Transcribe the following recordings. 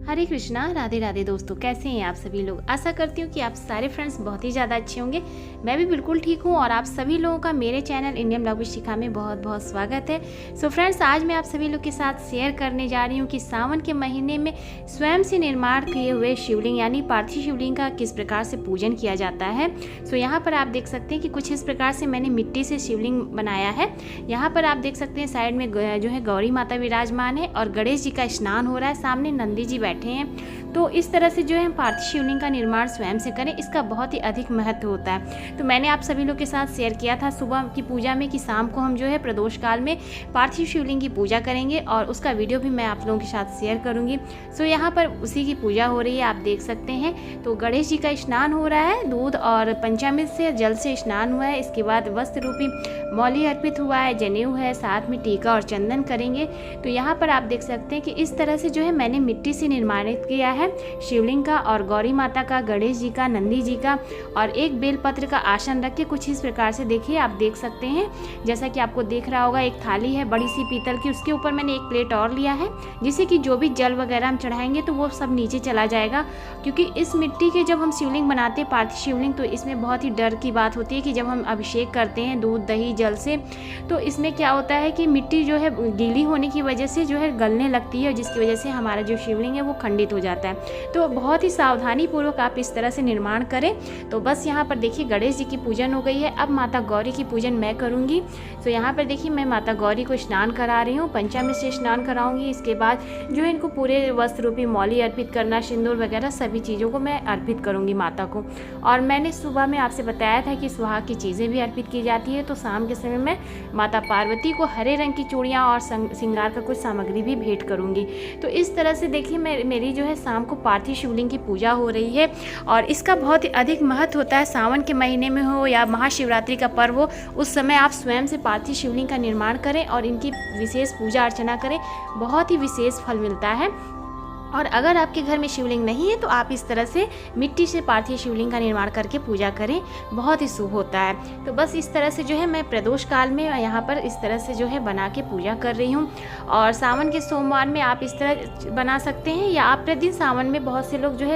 हरे कृष्णा, राधे राधे दोस्तों, कैसे हैं आप सभी लोग। आशा करती हूँ कि आप सारे फ्रेंड्स बहुत ही ज़्यादा अच्छे होंगे। मैं भी बिल्कुल ठीक हूँ और आप सभी लोगों का मेरे चैनल इंडियन ब्लॉग विद शिखा में बहुत बहुत स्वागत है। सो फ्रेंड्स, आज मैं आप सभी लोग के साथ शेयर करने जा रही हूँ कि सावन के महीने में स्वयं से निर्माण किए हुए शिवलिंग यानी पार्थिव शिवलिंग का किस प्रकार से पूजन किया जाता है। सो यहाँ पर आप देख सकते हैं कि कुछ इस प्रकार से मैंने मिट्टी से शिवलिंग बनाया है। यहाँ पर आप देख सकते हैं साइड में जो है गौरी माता विराजमान है और गणेश जी का स्नान हो रहा है, सामने नंदी जी बैठे हैं। तो इस तरह से जो है पार्थिव शिवलिंग का निर्माण स्वयं से करें, इसका बहुत ही अधिक महत्व होता है। तो मैंने आप सभी लोग के साथ शेयर किया था सुबह की पूजा में कि शाम को हम जो है प्रदोष काल में पार्थिव शिवलिंग की पूजा करेंगे और उसका वीडियो भी मैं आप लोगों के साथ शेयर करूंगी। सो यहाँ पर उसी की पूजा हो रही है, आप देख सकते हैं। तो गणेश जी का स्नान हो रहा है, दूध और पंचामृत से जल से स्नान हुआ है। इसके बाद वस्त्र रूपी मौली अर्पित हुआ है, जनेऊ है, साथ में टीका और चंदन करेंगे। तो यहाँ पर आप देख सकते हैं कि इस तरह से जो है मैंने मिट्टी से निर्माणित किया है शिवलिंग का और गौरी माता का, गणेश जी का, नंदी जी का और एक बेलपत्र का आसन रख के कुछ इस प्रकार से देखिए आप देख सकते हैं। जैसा कि आपको देख रहा होगा, एक थाली है बड़ी सी पीतल की, उसके ऊपर मैंने एक प्लेट और लिया है जिससे कि जो भी जल वगैरह हम चढ़ाएंगे तो वो सब नीचे चला जाएगा। क्योंकि इस मिट्टी के जब हम शिवलिंग बनाते हैं पार्थिव शिवलिंग, तो इसमें बहुत ही डर की बात होती है कि जब हम अभिषेक करते हैं दूध दही जल से, तो इसमें क्या होता है कि मिट्टी जो है गीली होने की वजह से जो है गलने लगती है, जिसकी वजह से हमारा जो शिवलिंग है वो खंडित हो जाता है। तो बहुत ही सावधानी पूर्वक आप इस तरह से निर्माण करें। तो बस यहाँ पर देखिए गणेश जी की पूजन हो गई है, अब माता गौरी की पूजन मैं करूँगी। तो यहाँ पर देखिए मैं माता गौरी को स्नान करा रही हूँ, पंचामृत से स्नान कराऊंगी। इसके बाद जो है इनको पूरे वस्त्र रूपी मौली अर्पित करना, सिंदूर वगैरह सभी चीज़ों को मैं अर्पित करूँगी माता को। और मैंने सुबह में आपसे बताया था कि सुहाग की चीज़ें भी अर्पित की जाती है। तो शाम के समय में माता पार्वती को हरे रंग की चूड़ियाँ और श्रृंगार का कुछ सामग्री भी भेंट करूँगी। तो इस तरह से देखिए मेरी जो है शाम को पार्थिव शिवलिंग की पूजा हो रही है और इसका बहुत ही अधिक महत्व होता है। सावन के महीने में हो या महाशिवरात्रि का पर्व हो, उस समय आप स्वयं से पार्थिव शिवलिंग का निर्माण करें और इनकी विशेष पूजा अर्चना करें, बहुत ही विशेष फल मिलता है। और अगर आपके घर में शिवलिंग नहीं है तो आप इस तरह से मिट्टी से पार्थिव शिवलिंग का निर्माण करके पूजा करें, बहुत ही शुभ होता है। तो बस इस तरह से जो है मैं प्रदोष काल में यहाँ पर इस तरह से जो है बना के पूजा कर रही हूँ। और सावन के सोमवार में आप इस तरह बना सकते हैं या आप प्रतिदिन सावन में बहुत से लोग जो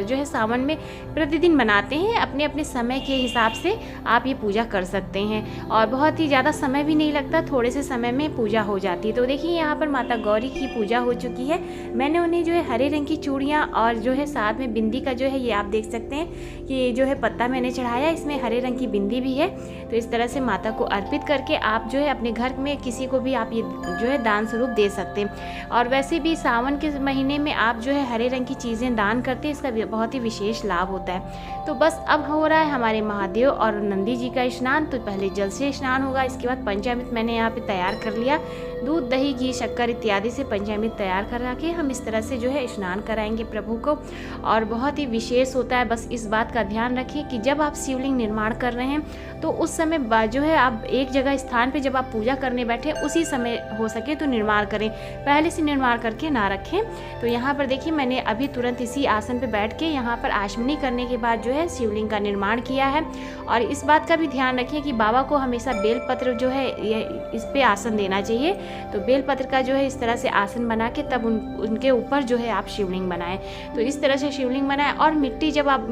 है सावन में प्रतिदिन बनाते हैं, अपने अपने समय के हिसाब से आप ये पूजा कर सकते हैं और बहुत ही ज़्यादा समय भी नहीं लगता, थोड़े से समय में पूजा हो जाती है। तो देखिए यहाँ पर माता गौरी की पूजा हो चुकी है। मैंने उन्हें जो हरे रंग की चूड़ियाँ और जो है साथ में बिंदी का जो है ये आप देख सकते हैं कि जो है पत्ता मैंने चढ़ाया, इसमें हरे रंग की बिंदी भी है। तो इस तरह से माता को अर्पित करके आप जो है अपने घर में किसी को भी आप ये जो है दान स्वरूप दे सकते हैं। और वैसे भी सावन के महीने में आप जो है हरे रंग की चीज़ें दान करते हैं, इसका बहुत ही विशेष लाभ होता है। तो बस अब हो रहा है हमारे महादेव और नंदी जी का स्नान। तो पहले जल से स्नान होगा, इसके बाद पंचामृत मैंने यहाँ पे तैयार कर लिया, दूध दही घी शक्कर इत्यादि से पंचामृत तैयार करा के हम इस तरह से जो है स्नान कराएंगे प्रभु को। और बहुत ही विशेष होता है, बस इस बात का ध्यान रखें कि जब आप शिवलिंग निर्माण कर रहे हैं तो उस समय जो है आप एक जगह स्थान पे जब आप पूजा करने बैठे उसी समय हो सके तो निर्माण करें, पहले से निर्माण करके ना रखें। तो यहाँ पर देखिए मैंने अभी तुरंत इसी आसन पे बैठ के यहाँ पर आचमनी करने के बाद जो है शिवलिंग का निर्माण किया है। और इस बात का भी ध्यान रखें कि बाबा को हमेशा बेलपत्र जो है इस पे आसन देना चाहिए। तो बेलपत्र का जो है इस तरह से आसन बना के तब उनके ऊपर जो है आप शिवलिंग बनाएं। तो इस तरह से शिवलिंग बनाएं। और मिट्टी जब आप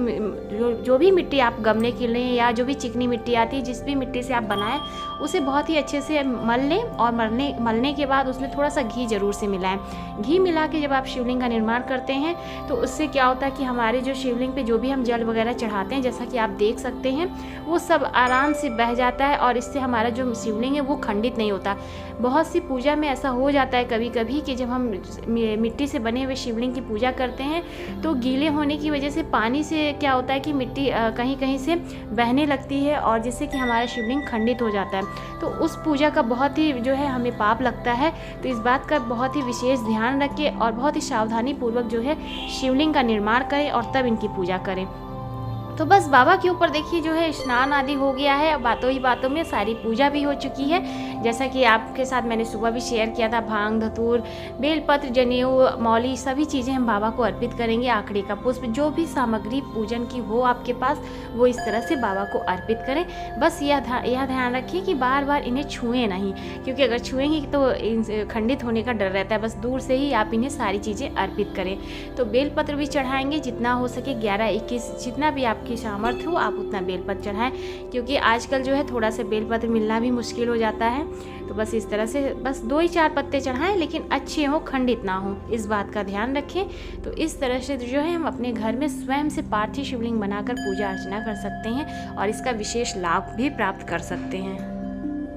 जो भी मिट्टी आप गमले के लें या जो भी चिकनी मिट्टी आती है, जिस भी मिट्टी से आप बनाएं, उसे बहुत ही अच्छे से मल लें और मलने के बाद उसमें थोड़ा सा घी जरूर से मिलाएं। घी मिला के जब आप शिवलिंग का निर्माण करते हैं तो उससे क्या होता है कि हमारे जो शिवलिंग पे जो भी हम जल वगैरह चढ़ाते हैं, जैसा कि आप देख सकते हैं, वो सब आराम से बह जाता है और इससे हमारा जो शिवलिंग है वो खंडित नहीं होता। बहुत सी पूजा में ऐसा हो जाता है कभी कभी कि जब हम मिट्टी से बने हुए शिवलिंग की पूजा करते हैं तो गीले होने की वजह से पानी से क्या होता है कि मिट्टी कहीं कहीं से बहने लगती है और जिससे कि हमारा शिवलिंग खंडित हो जाता है। तो उस पूजा का बहुत ही जो है हमें पाप लगता है। तो इस बात का बहुत ही विशेष ध्यान रखें और बहुत ही सावधानी पूर्वक जो है शिवलिंग का निर्माण करें और तब इनकी पूजा करें। तो बस बाबा के ऊपर देखिए जो है स्नान आदि हो गया है, बातों ही बातों में सारी पूजा भी हो चुकी है। जैसा कि आपके साथ मैंने सुबह भी शेयर किया था, भांग, धतूर, बेलपत्र, जनेऊ, मौली सभी चीज़ें हम बाबा को अर्पित करेंगे। आखड़ी का पुष्प, जो भी सामग्री पूजन की हो आपके पास वो इस तरह से बाबा को अर्पित करें। बस यह ध्यान रखिए कि बार बार इन्हें छुएं नहीं, क्योंकि अगर छुएंगे तो खंडित होने का डर रहता है। बस दूर से ही आप इन्हें सारी चीज़ें अर्पित करें। तो बेलपत्र भी चढ़ाएंगे, जितना हो सके 11-21 जितना भी आपकी सामर्थ्य हो आप उतना बेलपत्र चढ़ाएं, क्योंकि आजकल जो है थोड़ा सा बेलपत्र मिलना भी मुश्किल हो जाता है। तो बस इस तरह से बस 2 ही 4 पत्ते चढ़ाएं, लेकिन अच्छे हों, खंडित ना हो, इस बात का ध्यान रखें। तो इस तरह से जो है हम अपने घर में स्वयं से पार्थिव शिवलिंग बनाकर पूजा अर्चना कर सकते हैं और इसका विशेष लाभ भी प्राप्त कर सकते हैं।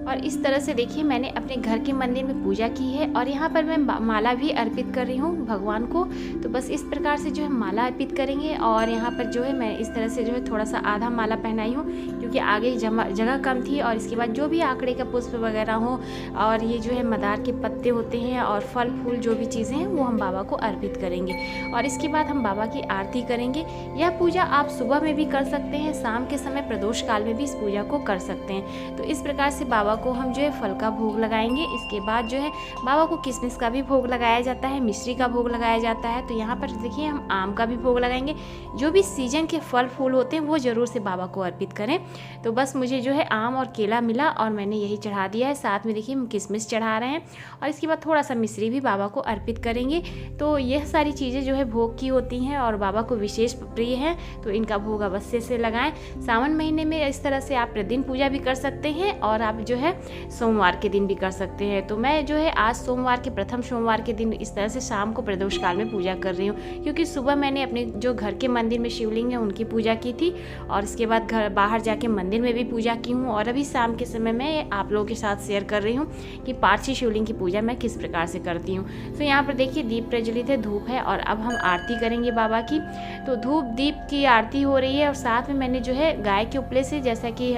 और इस तरह से देखिए मैंने अपने घर के मंदिर में पूजा की है और यहाँ पर मैं माला भी अर्पित कर रही हूँ भगवान को। तो बस इस प्रकार से जो है माला अर्पित करेंगे और यहाँ पर जो है मैं इस तरह से जो है थोड़ा सा आधा माला पहनाई हूँ, क्योंकि आगे जगह कम थी। और इसके बाद जो भी आंकड़े का पुष्प वगैरह हो और ये जो है मदार के पत्ते होते हैं और फल फूल जो भी चीज़ें हैं वो हम बाबा को अर्पित करेंगे। और इसके बाद हम बाबा की आरती करेंगे। यह पूजा आप सुबह में भी कर सकते हैं, शाम के समय प्रदोष काल में भी इस पूजा को कर सकते हैं। तो इस प्रकार से बाबा को हम जो है फल का भोग लगाएंगे। इसके बाद जो है बाबा को किशमिश का भी भोग लगाया जाता है, मिश्री का भोग लगाया जाता है। तो यहाँ पर देखिए हम आम का भी भोग लगाएंगे। जो भी सीजन के फल फूल होते हैं वो ज़रूर से बाबा को अर्पित करें। तो बस मुझे जो है आम और केला मिला और मैंने यही चढ़ा दिया है। साथ में देखिए हम किशमिश चढ़ा रहे हैं और इसके बाद थोड़ा सा मिश्री भी बाबा को अर्पित करेंगे। तो यह सारी चीज़ें जो है भोग की होती हैं और बाबा को विशेष प्रिय है, तो इनका भोग अवश्य से लगाएं। सावन महीने में इस तरह से आप प्रतिदिन पूजा भी कर सकते हैं और आप जो है सोमवार के दिन भी कर सकते हैं। तो मैं जो है आज सोमवार के प्रथम सोमवार के दिन इस तरह से शाम को प्रदोष काल में पूजा कर रही हूँ, क्योंकि सुबह मैंने अपने जो घर के मंदिर में शिवलिंग है उनकी पूजा की थी और इसके बाद घर बाहर जाके मंदिर में भी पूजा की हूँ। और अभी शाम के समय मैं आप लोगों के साथ शेयर कर रही हूँ कि पार्थिव शिवलिंग की पूजा मैं किस प्रकार से करती हूँ। तो यहाँ पर देखिए दीप प्रज्वलित है, धूप है और अब हम आरती करेंगे बाबा की। तो धूप दीप की आरती हो रही है और साथ में मैंने जो है गाय के उपले से, जैसा कि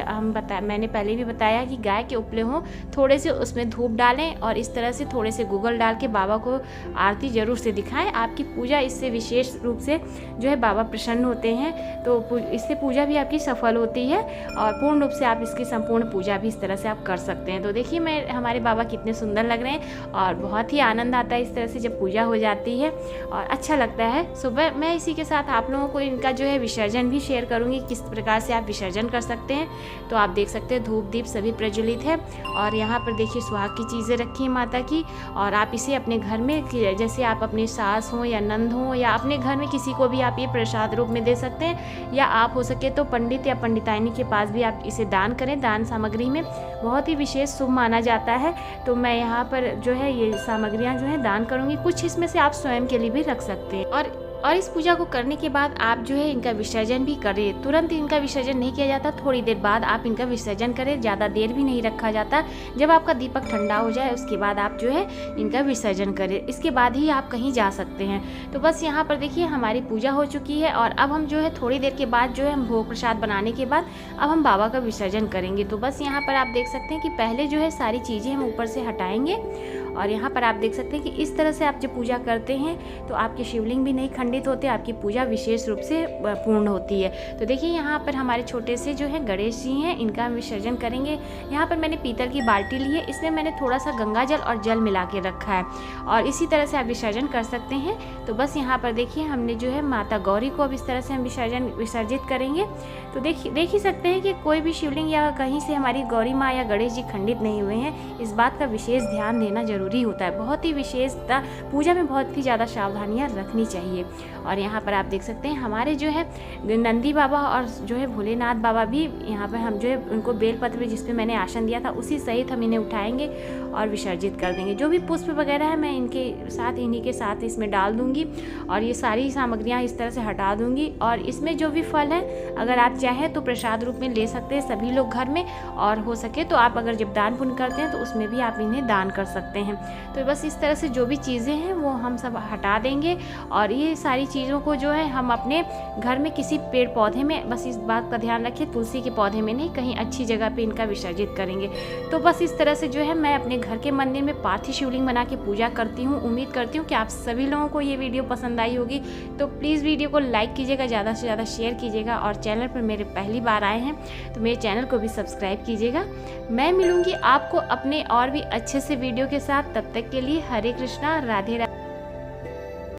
मैंने पहले भी बताया कि गाय के उपले हों, थोड़े से उसमें धूप डालें और इस तरह से थोड़े से गूगल डाल के बाबा को आरती जरूर से दिखाएं। आपकी पूजा इससे विशेष रूप से जो है बाबा प्रसन्न होते हैं। तो इससे पूजा भी आपकी सफल होती है और पूर्ण रूप से आप इसकी संपूर्ण पूजा भी इस तरह से आप कर सकते हैं। तो देखिए हमारे बाबा कितने सुंदर लग रहे हैं और बहुत ही आनंद आता है इस तरह से जब पूजा हो जाती है और अच्छा लगता है। सुबह मैं इसी के साथ आप लोगों को इनका जो है विसर्जन भी शेयर करूँगी, किस प्रकार से आप विसर्जन कर सकते हैं। तो आप देख सकते हैं धूप दीप सभी प्रज्वलित है और यहाँ पर देखिए सुहाग की चीज़ें रखी हैं माता की। और आप इसे अपने घर में, जैसे आप अपने सास हो या नंद हो या अपने घर में किसी को भी आप ये प्रसाद रूप में दे सकते हैं, या आप हो सके तो पंडित या पंडिताइनी के पास भी आप इसे दान करें। दान सामग्री में बहुत ही विशेष शुभ माना जाता है। तो मैं यहाँ पर जो है ये सामग्रियाँ जो है दान करूँगी। कुछ इसमें से आप स्वयं के लिए भी रख सकते हैं। और इस पूजा को करने के बाद आप जो है इनका विसर्जन भी करें। तुरंत इनका विसर्जन नहीं किया जाता, थोड़ी देर बाद आप इनका विसर्जन करें। ज़्यादा देर भी नहीं रखा जाता। जब आपका दीपक ठंडा हो जाए उसके बाद आप जो है इनका विसर्जन करें, इसके बाद ही आप कहीं जा सकते हैं। तो बस यहाँ पर देखिए हमारी पूजा हो चुकी है और अब हम जो है थोड़ी देर के बाद जो है हम भोग प्रसाद बनाने के बाद अब हम बाबा का विसर्जन करेंगे। तो बस यहाँ पर आप देख सकते हैं कि पहले जो है सारी चीज़ें हम ऊपर से हटाएंगे और यहाँ पर आप देख सकते हैं कि इस तरह से आप जब पूजा करते हैं तो आपके शिवलिंग भी नहीं खंडित होते, आपकी पूजा विशेष रूप से पूर्ण होती है। तो देखिए यहाँ पर हमारे छोटे से जो है गणेश जी हैं, इनका हम विसर्जन करेंगे। यहाँ पर मैंने पीतल की बाल्टी ली है, इसमें मैंने थोड़ा सा गंगा जल और जल मिला के रखा है और इसी तरह से आप विसर्जन कर सकते हैं। तो बस यहाँ पर देखिए हमने जो है माता गौरी को अब इस तरह से हम विसर्जित करेंगे। तो देख ही सकते हैं कि कोई भी शिवलिंग या कहीं से हमारी गौरी माँ या गणेश जी खंडित नहीं हुए हैं। इस बात का विशेष ध्यान देना जरूरी होता है। बहुत ही विशेषता पूजा में बहुत ही ज़्यादा सावधानियाँ रखनी चाहिए। और यहाँ पर आप देख सकते हैं हमारे जो है नंदी बाबा और जो है भोलेनाथ बाबा भी यहाँ पर हम जो है उनको बेलपत्र में जिस पे मैंने आसन दिया था उसी सहित हम इन्हें उठाएंगे और विसर्जित कर देंगे। जो भी पुष्प वगैरह है मैं इन्हीं के साथ इसमें डाल दूंगी और ये सारी सामग्रियाँ इस तरह से हटा दूंगी। और इसमें जो भी फल है अगर आप चाहें तो प्रसाद रूप में ले सकते हैं सभी लोग घर में, और हो सके तो आप अगर जब दान पुण्य करते हैं तो उसमें भी आप इन्हें दान कर सकते हैं। हैं। तो बस इस तरह से जो भी चीज़ें हैं वो हम सब हटा देंगे और ये सारी चीज़ों को जो है हम अपने घर में किसी पेड़ पौधे में, बस इस बात का ध्यान रखें तुलसी के पौधे में नहीं, कहीं अच्छी जगह पे इनका विसर्जित करेंगे। तो बस इस तरह से जो है मैं अपने घर के मंदिर में पार्थिव शिवलिंग बना के पूजा करती हूँ। उम्मीद करती हूँ कि आप सभी लोगों को ये वीडियो पसंद आई होगी। तो प्लीज़ वीडियो को लाइक कीजिएगा, ज़्यादा से ज़्यादा शेयर कीजिएगा और चैनल पर मेरे पहली बार आए हैं तो मेरे चैनल को भी सब्सक्राइब कीजिएगा। मैं मिलूँगी आपको अपने और भी अच्छे से वीडियो के साथ। तब तक के लिए हरे कृष्णा, राधे राधे।